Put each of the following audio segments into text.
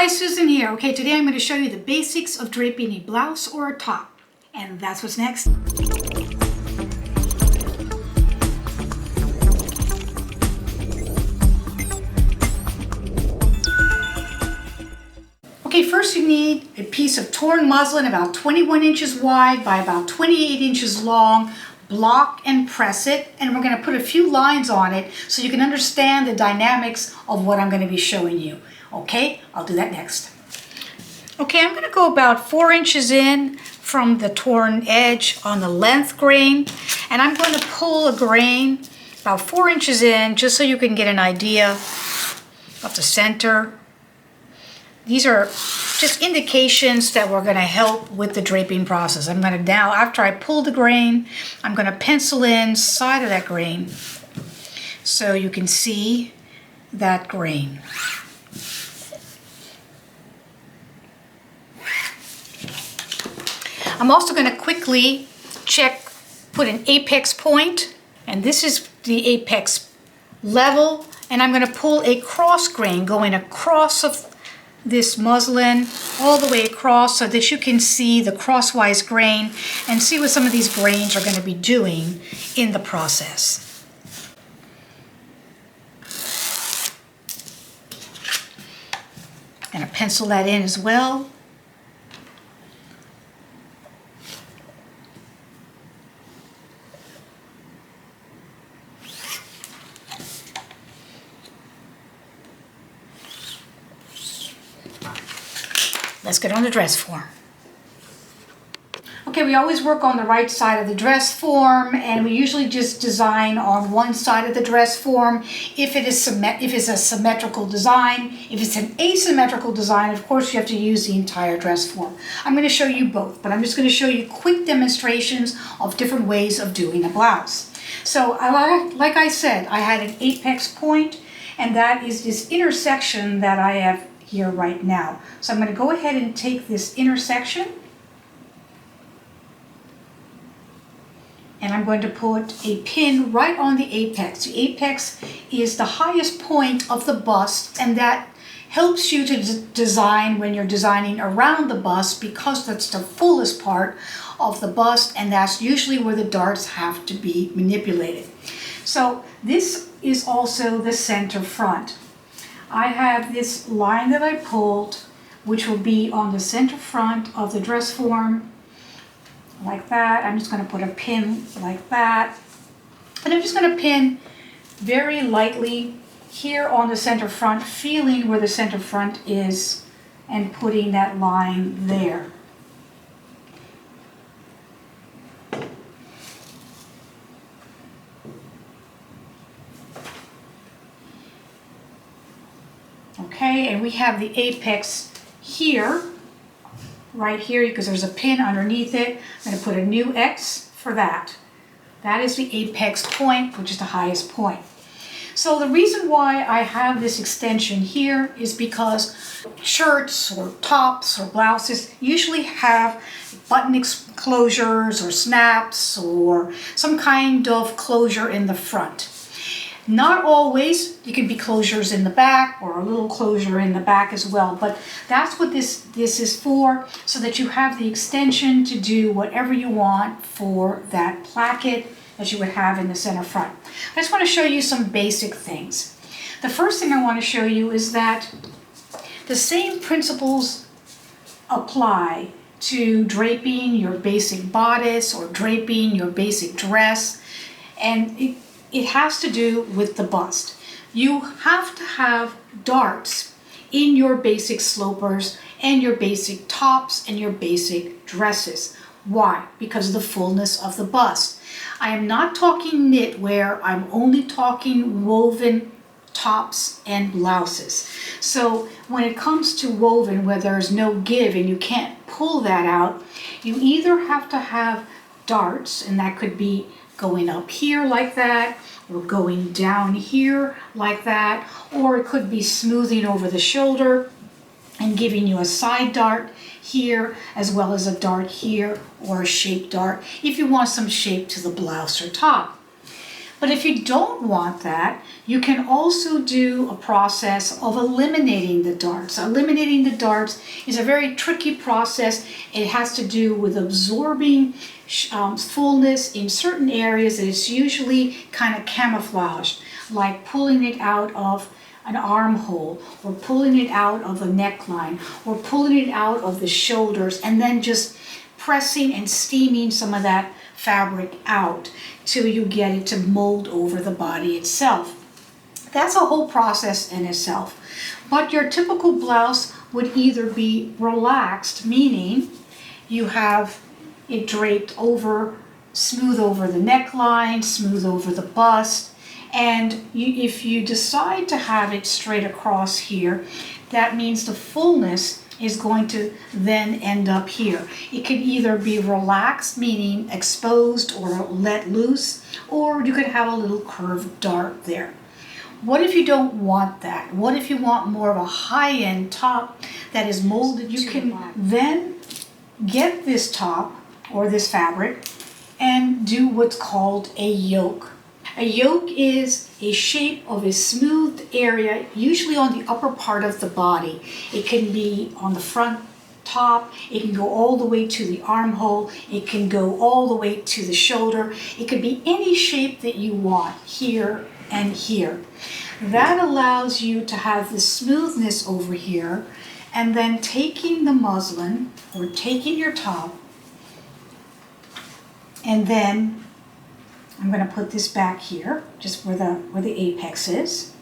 Hi, Susan here. Okay, today I'm going to show you the basics of draping a blouse or a top. And that's what's next. Okay, first you need a piece of torn muslin about 21 inches wide by about 28 inches long. Block and press it, and we're going to put a few lines on it so you can understand the dynamics of what I'm going to be showing you. Okay, I'll do that next. Okay, I'm going to go about 4 inches in from the torn edge on the length grain, and I'm going to pull a grain about 4 inches in just so you can get an idea of the center. These are just indications that we're going to help with the draping process. I'm going to now, after I pull the grain, I'm going to pencil in side of that grain so you can see that grain. I'm also going to quickly check, put an apex point, and this is the apex level, and I'm going to pull a cross grain going across of this muslin all the way across so that you can see the crosswise grain and see what some of these grains are going to be doing in the process. And I pencil that in as well. Let's get on the dress form. Okay, we always work on the right side of the dress form, and we usually just design on one side of the dress form if it's a symmetrical design. If it's an asymmetrical design, of course you have to use the entire dress form. I'm going to show you both, but I'm just going to show you quick demonstrations of different ways of doing a blouse. So like I said, I had an apex point, and that is this intersection that I have here right now. So I'm going to go ahead and take this intersection, and I'm going to put a pin right on the apex. The apex is the highest point of the bust, and that helps you to design when you're designing around the bust, because that's the fullest part of the bust, and that's usually where the darts have to be manipulated. So this is also the center front. I have this line that I pulled, which will be on the center front of the dress form, like that. I'm just going to put a pin like that. And I'm just going to pin very lightly here on the center front, feeling where the center front is and putting that line there. Okay, and we have the apex here, right here, because there's a pin underneath it. I'm going to put a new X for that. That is the apex point, which is the highest point. So the reason why I have this extension here is because shirts or tops or blouses usually have button closures or snaps or some kind of closure in the front. Not always. It can be closures in the back or a little closure in the back as well, but that's what this is for, so that you have the extension to do whatever you want for that placket that you would have in the center front. I just want to show you some basic things. The first thing I want to show you is that the same principles apply to draping your basic bodice or draping your basic dress, and it has to do with the bust. You have to have darts in your basic slopers and your basic tops and your basic dresses. Why? Because of the fullness of the bust. I am not talking knitwear, I'm only talking woven tops and blouses. So when it comes to woven, where there's no give and you can't pull that out, you either have to have darts, and that could be going up here like that, or going down here like that, or it could be smoothing over the shoulder and giving you a side dart here, as well as a dart here, or a shape dart if you want some shape to the blouse or top. But if you don't want that, you can also do a process of eliminating the darts. Eliminating the darts is a very tricky process. It has to do with absorbing fullness in certain areas, and it's usually kind of camouflaged, like pulling it out of an armhole, or pulling it out of a neckline, or pulling it out of the shoulders, and then just pressing and steaming some of that fabric out till you get it to mold over the body itself. That's a whole process in itself. But your typical blouse would either be relaxed, meaning you have it draped over, smooth over the neckline, smooth over the bust, and if you decide to have it straight across here, that means the fullness is going to then end up here. It could either be relaxed, meaning exposed or let loose, or you could have a little curved dart there. What if you don't want that? What if you want more of a high-end top that is molded? You can then get this top or this fabric and do what's called a yoke. A yoke is a shape of a smoothed area, usually on the upper part of the body. It can be on the front top, it can go all the way to the armhole, it can go all the way to the shoulder. It could be any shape that you want, here and here. That allows you to have the smoothness over here, and then taking the muslin or taking your top, and then I'm going to put this back here, just where the apex is.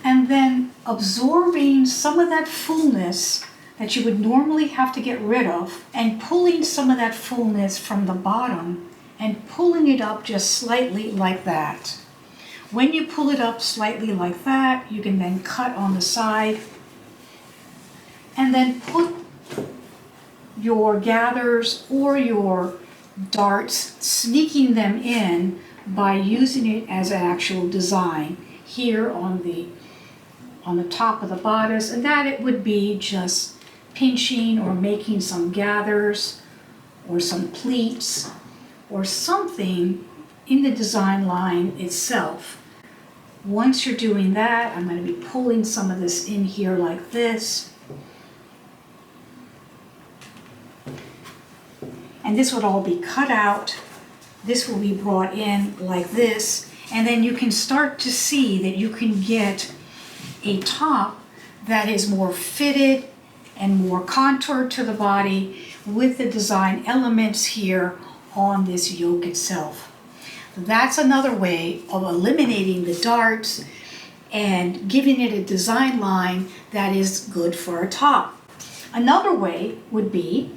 And then absorbing some of that fullness that you would normally have to get rid of, and pulling some of that fullness from the bottom and pulling it up just slightly like that. When you pull it up slightly like that, you can then cut on the side and then put your gathers or your darts, sneaking them in by using it as an actual design here on the top of the bodice, and that it would be just pinching or making some gathers or some pleats or something in the design line itself. Once you're doing that, I'm going to be pulling some of this in here like this. And this would all be cut out. This will be brought in like this. And then you can start to see that you can get a top that is more fitted and more contoured to the body with the design elements here on this yoke itself. That's another way of eliminating the darts and giving it a design line that is good for a top. Another way would be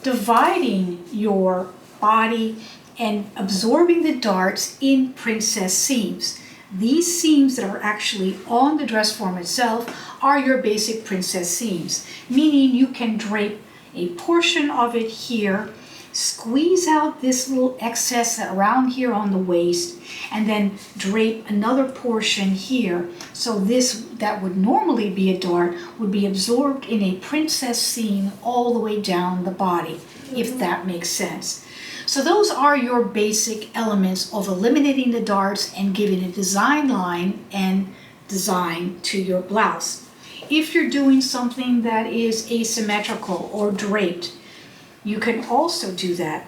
dividing your body and absorbing the darts in princess seams. These seams that are actually on the dress form itself are your basic princess seams, meaning you can drape a portion of it here, squeeze out this little excess around here on the waist, and then drape another portion here. So this, that would normally be a dart, would be absorbed in a princess seam all the way down the body, if that makes sense. So those are your basic elements of eliminating the darts and giving a design line and design to your blouse. If you're doing something that is asymmetrical or draped, you can also do that.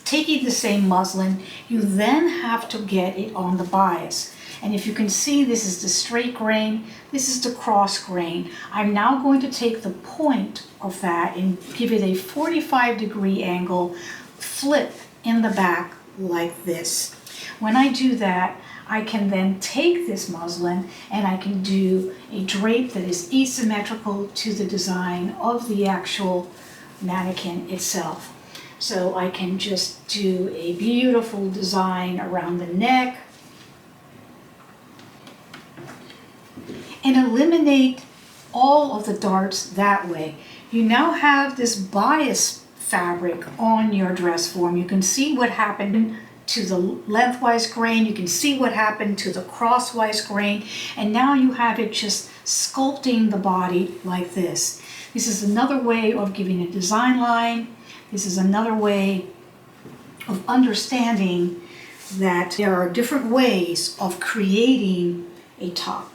Taking the same muslin, you then have to get it on the bias. And if you can see, this is the straight grain, this is the cross grain. I'm now going to take the point of that and give it a 45-degree angle, flip in the back like this. When I do that, I can then take this muslin and I can do a drape that is asymmetrical to the design of the actual mannequin itself. So I can just do a beautiful design around the neck and eliminate all of the darts that way. You now have this bias fabric on your dress form. You can see what happened to the lengthwise grain, you can see what happened to the crosswise grain, and now you have it just sculpting the body like this. This is another way of giving a design line. This is another way of understanding that there are different ways of creating a top.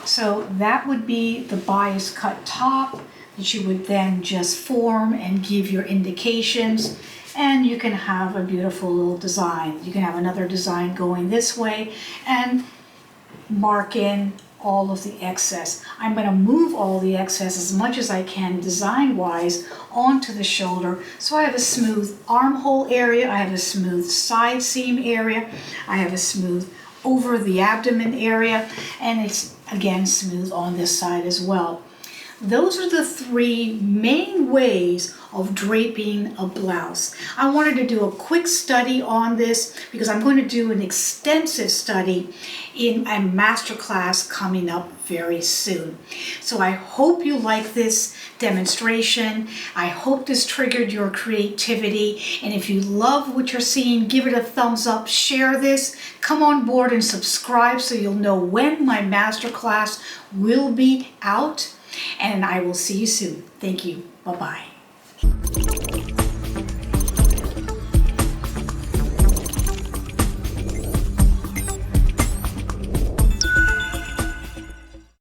So that would be the bias cut top that you would then just form and give your indications, and you can have a beautiful little design. You can have another design going this way and mark in all of the excess. I'm going to move all the excess as much as I can design-wise onto the shoulder, so I have a smooth armhole area, I have a smooth side seam area, I have a smooth over the abdomen area, and it's again smooth on this side as well. Those are the three main ways of draping a blouse. I wanted to do a quick study on this because I'm going to do an extensive study in a masterclass coming up very soon. So I hope you like this demonstration. I hope this triggered your creativity. And if you love what you're seeing, give it a thumbs up, share this, come on board and subscribe so you'll know when my masterclass will be out. And I will see you soon. Thank you. Bye-bye.